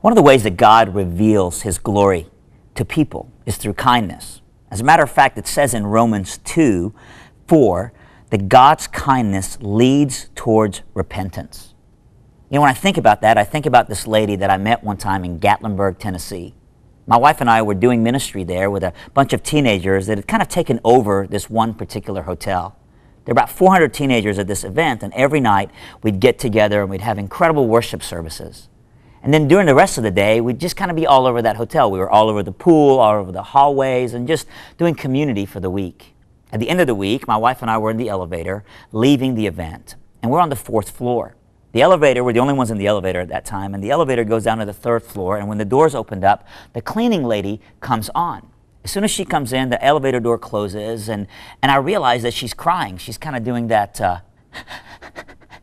One of the ways that God reveals His glory to people is through kindness. As a matter of fact, it says in Romans 2:4 that God's kindness leads towards repentance. You know, when I think about that, I think about this lady that I met one time in Gatlinburg, Tennessee. My wife and I were doing ministry there with a bunch of teenagers that had kind of taken over this one particular hotel. There were about 400 teenagers at this event, and every night we'd get together and we'd have incredible worship services. And then during the rest of the day, we'd just kind of be all over that hotel. We were all over the pool, all over the hallways, and just doing community for the week. At the end of the week, my wife and I were in the elevator leaving the event, and we're on the 4th floor. The elevator, we're the only ones in the elevator at that time, and the elevator goes down to the 3rd floor, and when the doors opened up, the cleaning lady comes on. As soon as she comes in, the elevator door closes, and I realize that she's crying. She's kind of doing that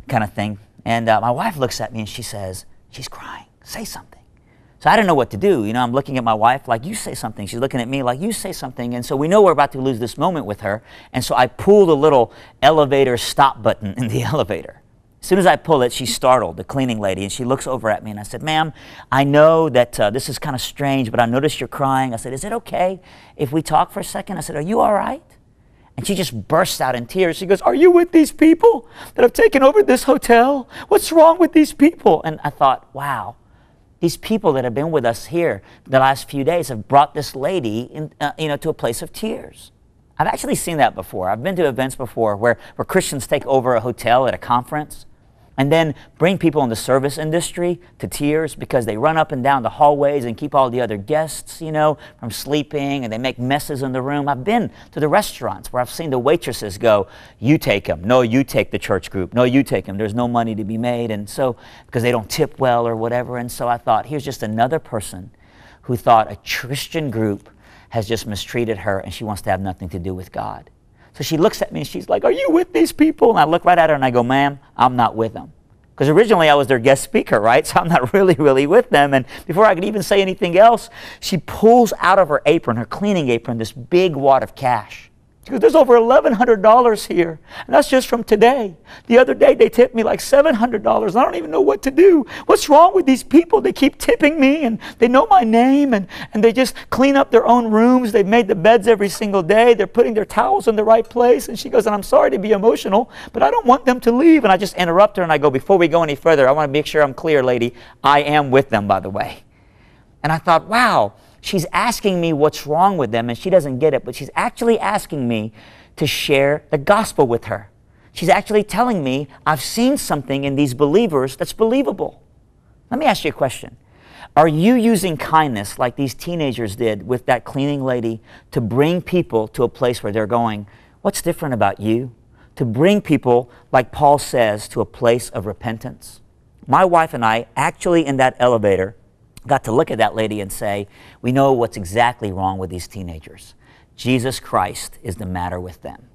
kind of thing. And my wife looks at me and she says, "She's crying. Say something." So I don't know what to do. You know, I'm looking at my wife like, "You say something." She's looking at me like, "You say something." And so we know we're about to lose this moment with her. And so I pull the little elevator stop button in the elevator. As soon as I pull it, she's startled, the cleaning lady, and she looks over at me and I said, "Ma'am, I know that this is kind of strange, but I noticed you're crying." I said, "Is it okay if we talk for a second?" I said, "Are you all right?" And she just bursts out in tears. She goes, "Are you with these people that have taken over this hotel? What's wrong with these people?" And I thought, wow, these people that have been with us here the last few days have brought this lady in, to a place of tears. I've actually seen that before. I've been to events before where Christians take over a hotel at a conference and then bring people in the service industry to tears because they run up and down the hallways and keep all the other guests, from sleeping, and they make messes in the room. I've been to the restaurants where I've seen the waitresses go, "You take them. No, you take the church group. No, you take them. There's no money to be made." And so, because they don't tip well or whatever. And so I thought, here's just another person who thought a Christian group has just mistreated her and she wants to have nothing to do with God. So she looks at me and she's like, "Are you with these people?" And I look right at her and I go, "Ma'am, I'm not with them." Because originally I was their guest speaker, right? So I'm not really with them. And before I could even say anything else, she pulls out of her apron, her cleaning apron, this big wad of cash. She goes, "There's over $1,100 here, and that's just from today. The other day they tipped me like $700, and I don't even know what to do. What's wrong with these people? They keep tipping me, and they know my name, and they just clean up their own rooms. They've made the beds every single day. They're putting their towels in the right place." And she goes, "And I'm sorry to be emotional, but I don't want them to leave." And I just interrupt her, and I go, "Before we go any further, I want to make sure I'm clear, lady. I am with them, by the way." And I thought, wow, she's asking me what's wrong with them, and she doesn't get it, but she's actually asking me to share the gospel with her. She's actually telling me, I've seen something in these believers that's believable. Let me ask you a question. Are you using kindness like these teenagers did with that cleaning lady to bring people to a place where they're going, "What's different about you?" To bring people, like Paul says, to a place of repentance? My wife and I actually in that elevator got to look at that lady and say, we know what's exactly wrong with these teenagers. Jesus Christ is the matter with them.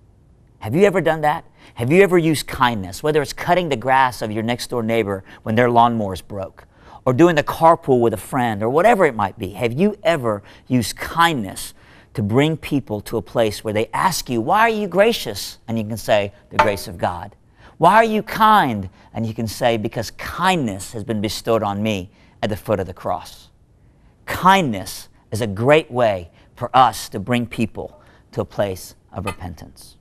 Have you ever done that? Have you ever used kindness, whether it's cutting the grass of your next door neighbor when their lawnmower's broke, or doing the carpool with a friend, or whatever it might be? Have you ever used kindness to bring people to a place where they ask you, "Why are you gracious?" And you can say, "The grace of God." "Why are you kind?" And you can say, "Because kindness has been bestowed on me at the foot of the cross." Kindness is a great way for us to bring people to a place of repentance.